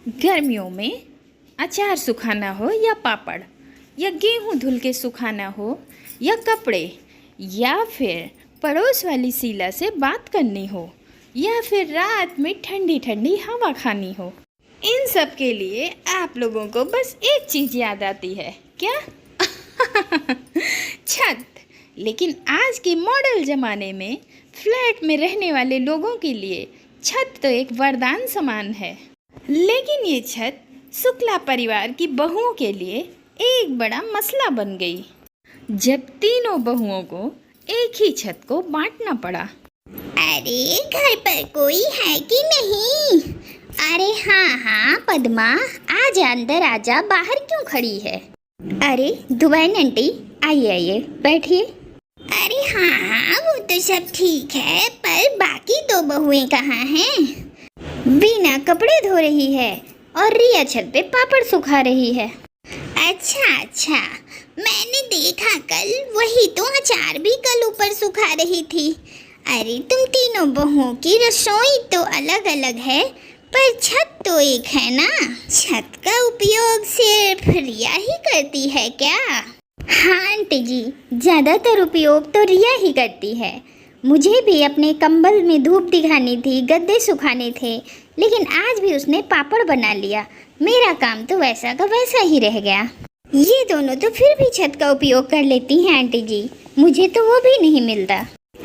गर्मियों में अचार सुखाना हो या पापड़, या गेहूं धुल के सुखाना हो, या कपड़े, या फिर पड़ोस वाली शीला से बात करनी हो, या फिर रात में ठंडी ठंडी हवा खानी हो, इन सब के लिए आप लोगों को बस एक चीज़ याद आती है, क्या? छत। लेकिन आज के मॉडल ज़माने में फ्लैट में रहने वाले लोगों के लिए छत तो एक वरदान समान है। लेकिन ये छत शुक्ला परिवार की बहुओं के लिए एक बड़ा मसला बन गई, जब तीनों बहुओं को एक ही छत को बांटना पड़ा। अरे घर पर कोई है कि नहीं? अरे हाँ पद्मा, आजा अंदर आजा, बाहर क्यों खड़ी है? अरे दुबैन आंटी, आइए बैठिए। अरे हाँ वो तो सब ठीक है, पर बाकी दो बहुएं कहाँ हैं? बीना कपड़े धो रही है और रिया छत पे पापड़ सुखा रही है। अच्छा, मैंने देखा कल, वही तो अचार भी कल ऊपर सुखा रही थी। अरे तुम तीनों बहुओं की रसोई तो अलग अलग है, पर छत तो एक है ना। छत का उपयोग सिर्फ रिया ही करती है क्या? हाँ आंटी जी, ज़्यादातर उपयोग तो रिया ही करती है। मुझे भी अपने कंबल में धूप दिखानी थी, गद्दे सुखाने थे, लेकिन आज भी उसने पापड़ बना लिया। मेरा काम तो वैसा का वैसा ही रह गया। ये दोनों तो फिर भी छत का उपयोग कर लेती हैं आंटी जी, मुझे तो वो भी नहीं मिलता।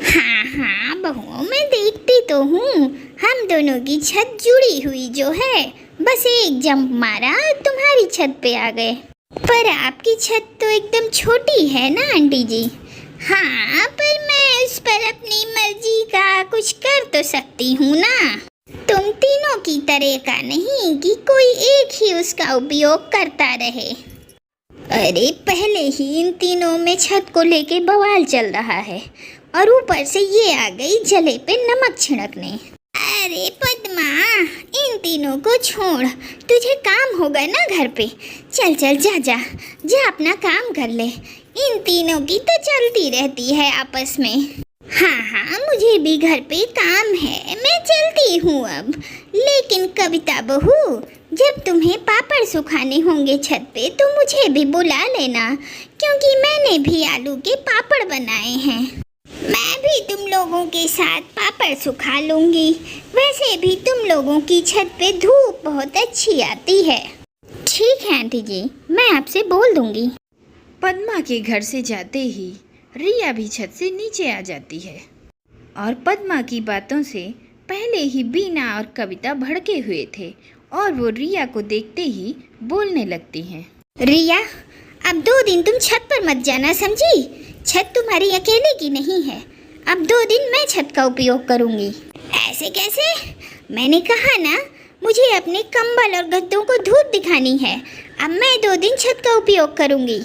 हाँ बहुओं, मैं देखती तो हूँ, हम दोनों की छत जुड़ी हुई जो है, बस एक जंप मारा तुम्हारी छत पे आ गए। पर आपकी छत तो एकदम छोटी है ना आंटी जी? हाँ, पर मैं उस पर अपनी मर्जी का कुछ कर तो सकती हूँ ना। तुम तीनों की तरह का नहीं कि कोई एक ही उसका उपयोग करता रहे। अरे पहले ही इन तीनों में छत को लेके बवाल चल रहा है, और ऊपर से ये आ गई जले पे नमक छिड़कने। अरे पद्मा, इन तीनों को छोड़, तुझे काम होगा ना घर पे। चल जा अपना काम कर ले। इन तीनों की तो चलती रहती है आपस में। हाँ मुझे भी घर पे काम है, मैं चलती हूँ अब। लेकिन कविता बहू, जब तुम्हें पापड़ सुखाने होंगे छत पे तो मुझे भी बुला लेना, क्योंकि मैंने भी आलू के पापड़ बनाए हैं। मैं भी तुम लोगों के साथ पापड़ सुखा लूँगी। वैसे भी तुम लोगों की छत पे धूप बहुत अच्छी आती है। ठीक है आंटी जी, मैं आपसे बोल दूँगी। पद्मा के घर से जाते ही रिया भी छत से नीचे आ जाती है, और पद्मा की बातों से पहले ही बीना और कविता भड़के हुए थे, और वो रिया को देखते ही बोलने लगती हैं। रिया, अब 2 दिन तुम छत पर मत जाना, समझी? छत तुम्हारी अकेले की नहीं है। अब 2 दिन मैं छत का उपयोग करूंगी। ऐसे कैसे? मैंने कहा ना, मुझे अपने कंबल और गद्दों को धूप दिखानी है। अब मैं 2 दिन छत का उपयोग करूंगी।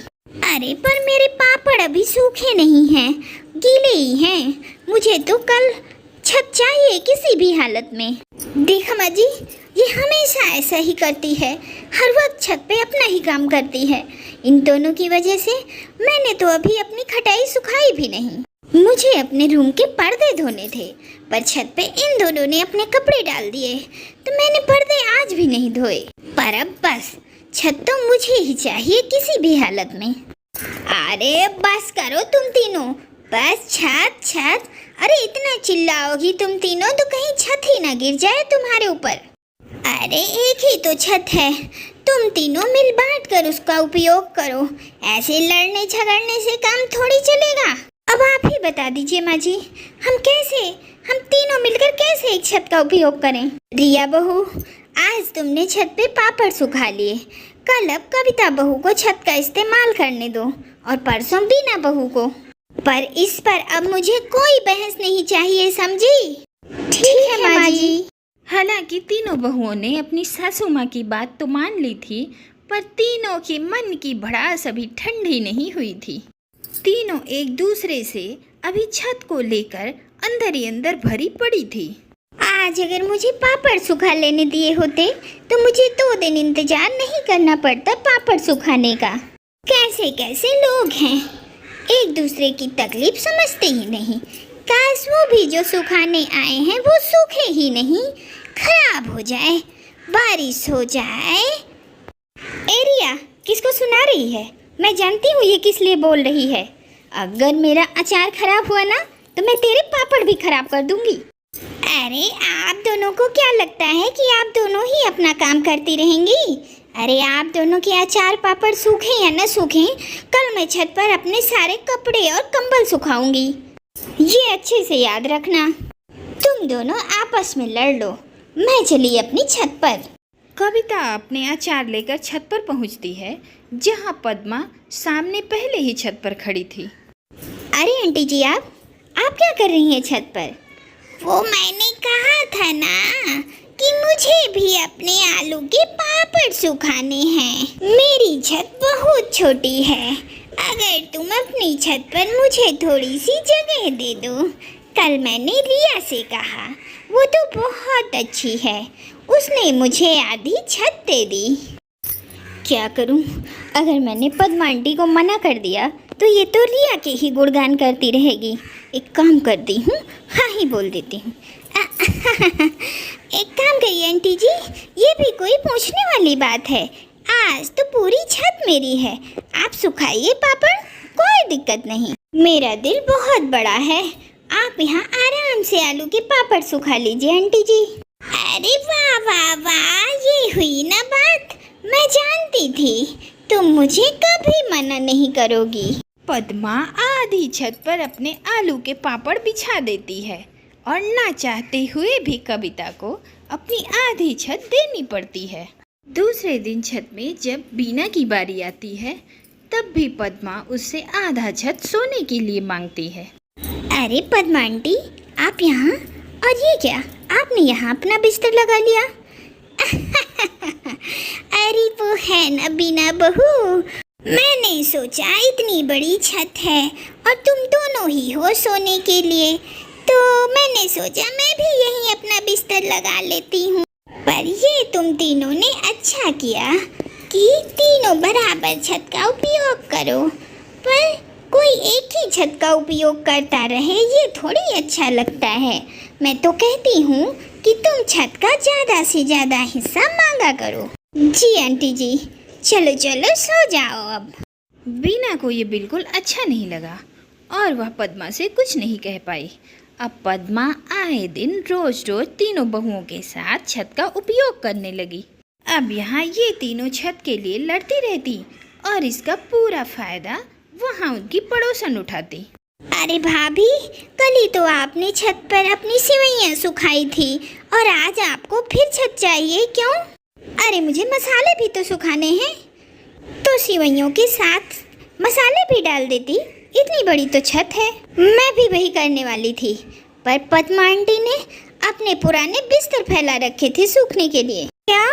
अरे पर मेरे पापड़ अभी सूखे नहीं हैं, गीले ही हैं। मुझे तो कल छत चाहिए किसी भी हालत में। देख अम्मा जी, ये हमेशा ऐसा ही करती है, हर वक्त छत पे अपना ही काम करती है। इन दोनों की वजह से मैंने तो अभी अपनी खटाई सुखाई भी नहीं। मुझे अपने रूम के पर्दे धोने थे, पर छत पे इन दोनों ने अपने कपड़े डाल दिए, तो मैंने पर्दे आज भी नहीं धोए। पर अब बस, छत तो मुझे ही चाहिए किसी भी हालत में। अरे बस करो तुम तीनों, बस छत। अरे इतना चिल्लाओगी तुम तीनों तो कहीं छत ही ना गिर जाए तुम्हारे ऊपर। अरे एक ही तो छत है, तुम तीनों मिल बांट कर उसका उपयोग करो। ऐसे लड़ने झगड़ने से काम थोड़ी चलेगा। अब आप ही बता दीजिए माँ जी, हम तीनों मिलकर कैसे एक छत का उपयोग करें? रिया बहू, आज तुमने छत पे पापड़ सुखा लिए, कल अब कविता बहू को छत का इस्तेमाल करने दो, और परसों बीना बहू को। पर इस पर अब मुझे कोई बहस नहीं चाहिए, समझी? ठीक है माँ जी। हालांकि तीनों बहुओं ने अपनी सासू माँ की बात तो मान ली थी, पर तीनों के मन की भड़ास अभी ठंडी नहीं हुई थी। तीनों एक दूसरे से अभी छत को लेकर अंदर ही अंदर भरी पड़ी थी। आज अगर मुझे पापड़ सुखा लेने दिए होते तो मुझे 2 दिन इंतजार नहीं करना पड़ता पापड़ सुखाने का। कैसे कैसे लोग हैं, एक दूसरे की तकलीफ समझते ही नहीं। काश वो भी जो सुखाने आए हैं वो सूखे ही नहीं, खराब हो जाए। बारिश हो जाए। एरिया किसको सुना रही है? मैं जानती हूँ ये किस लिए बोल रही है। अगर मेरा अचार खराब हुआ ना तो मैं तेरे पापड़ भी खराब कर दूंगी। अरे आप दोनों को क्या लगता है कि आप दोनों ही अपना काम करती रहेंगी? अरे आप दोनों के अचार पापड़ सूखे या न सूखे, कल मैं छत पर अपने सारे कपड़े और कंबल सुखाऊंगी। ये अच्छे से याद रखना। तुम दोनों आपस में लड़ लो, मैं चली अपनी छत पर। कविता अपने अचार लेकर छत पर पहुंचती है, जहां पद्मा सामने पहले ही छत पर खड़ी थी। अरे आंटी जी, आप क्या कर रही हैं छत पर? वो मैंने कहा था ना कि मुझे भी अपने आलू के पापड़ सुखाने हैं। मेरी छत बहुत छोटी है, अगर तुम अपनी छत पर मुझे थोड़ी सी जगह दे दो। कल मैंने रिया से कहा, वो तो बहुत अच्छी है, उसने मुझे आधी छत दे दी। क्या करूं? अगर मैंने पद्मा आंटी को मना कर दिया तो ये तो रिया के ही गुणगान करती रहेगी। एक काम करती हूँ, हाँ ही बोल देती हूँ। एक काम करिए आंटी जी, ये भी कोई पूछने वाली बात है? आज तो पूरी छत मेरी है, आप सुखाइए पापड़, कोई दिक्कत नहीं। मेरा दिल बहुत बड़ा है, आप यहाँ आराम से आलू के पापड़ सुखा लीजिए आंटी जी। अरे वाह वाह वाह, ये हुई ना बात। मैं जानती थी तुम मुझे कभी मना नहीं करोगी। पद्मा आधी छत पर अपने आलू के पापड़ बिछा देती है और ना चाहते हुए भी कविता को अपनी आधी छत देनी पड़ती है। दूसरे दिन छत में जब बीना की बारी आती है, तब भी पद्मा उससे आधा छत सोने के लिए मांगती है। अरे पद्मा आंटी, आप यहाँ, और ये क्या, आपने यहाँ अपना बिस्तर लगा लिया? अरे वो है ना बीना बहू, मैंने सोचा इतनी बड़ी छत है और तुम दोनों ही हो सोने के लिए, तो मैंने सोचा मैं भी यहीं अपना बिस्तर लगा लेती हूँ। पर ये तुम तीनों ने अच्छा किया कि तीनों बराबर छत का उपयोग करो, पर कोई एक ही छत का उपयोग करता रहे ये थोड़ी अच्छा लगता है। मैं तो कहती हूँ कि तुम छत का ज़्यादा से ज़्यादा हिस्सा मांगा करो। जी आंटी जी, चलो चलो सो जाओ अब। बीना को ये बिल्कुल अच्छा नहीं लगा और वह पद्मा से कुछ नहीं कह पाई। अब पद्मा आए दिन रोज रोज तीनों बहुओं के साथ छत का उपयोग करने लगी। अब यहाँ ये तीनों छत के लिए लड़ती रहती और इसका पूरा फायदा वहाँ उनकी पड़ोसन उठाती। अरे भाभी, कल ही तो आपने छत पर अपनी सेवइयाँ सुखाई थी और आज आपको फिर छत चाहिए क्यों? अरे मुझे मसाले भी तो सुखाने हैं, तो सेवइयों के साथ मसाले भी डाल देती, इतनी बड़ी तो छत है। मैं भी वही करने वाली थी, पर पद्मा आंटी ने अपने पुराने बिस्तर फैला रखे थे सूखने के लिए। क्या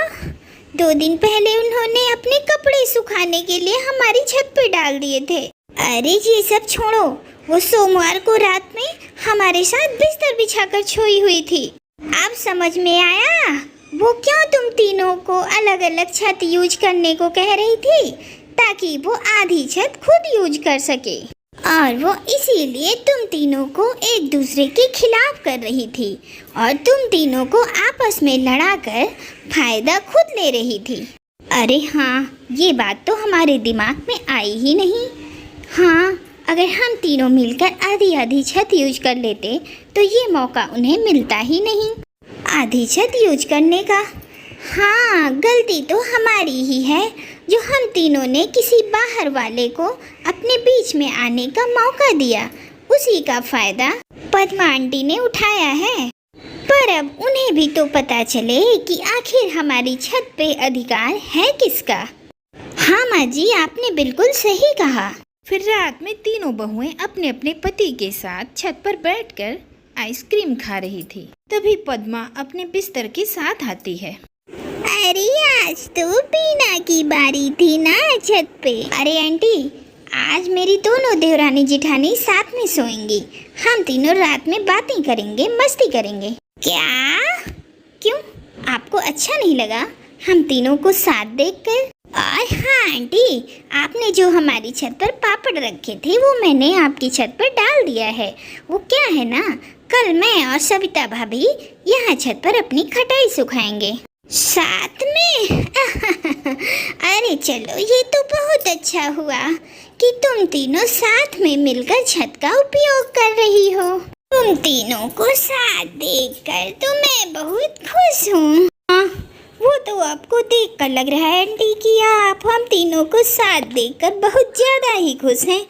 2 दिन पहले उन्होंने अपने कपड़े सुखाने के लिए हमारी छत पे डाल दिए थे। अरे ये सब छोड़ो, वो सोमवार को रात में हमारे साथ बिस्तर बिछाकर सोई हुई थी। अब समझ में आया वो क्यों तुम तीनों को अलग अलग छत यूज करने को कह रही थी, ताकि वो आधी छत खुद यूज कर सके, और वो इसीलिए तुम तीनों को एक दूसरे के खिलाफ कर रही थी और तुम तीनों को आपस में लड़ाकर फायदा खुद ले रही थी। अरे हाँ, ये बात तो हमारे दिमाग में आई ही नहीं। हाँ, अगर हम तीनों मिलकर आधी आधी छत यूज कर लेते तो ये मौका उन्हें मिलता ही नहीं आधी छत यूज करने का। हाँ, गलती तो हमारी ही है जो हम तीनों ने किसी बाहर वाले को अपने बीच में आने का मौका दिया, उसी का फायदा पद्मा आंटी ने उठाया है। पर अब उन्हें भी तो पता चले कि आखिर हमारी छत पे अधिकार है किसका। हाँ माँ जी, आपने बिल्कुल सही कहा। फिर रात में तीनों बहुएं अपने अपने पति के साथ छत पर बैठकर आइसक्रीम खा रही थी। तभी पद्मा अपने बिस्तर के साथ आती है। अरे आज तो बीना की बारी थी ना छत पे। अरे आंटी, आज मेरी दोनों देवरानी जिठानी साथ में सोएंगी, हम तीनों रात में बातें करेंगे, मस्ती करेंगे। क्या? क्यों, आपको अच्छा नहीं लगा हम तीनों को साथ देखकर? और हाँ आंटी, आपने जो हमारी छत पर पापड़ रखे थे वो मैंने आपकी छत पर डाल दिया है। वो क्या है ना, कल मैं और सविता भाभी यहाँ छत पर अपनी खटाई सुखाएंगे। साथ में अरे चलो, ये तो बहुत अच्छा हुआ कि तुम तीनों साथ में मिलकर छत का उपयोग कर रही हो। तुम तीनों को साथ देखकर तो मैं बहुत खुश हूँ। हाँ, वो तो आपको देखकर लग रहा है आंटी कि आप हम तीनों को साथ देखकर बहुत ज्यादा ही खुश हैं।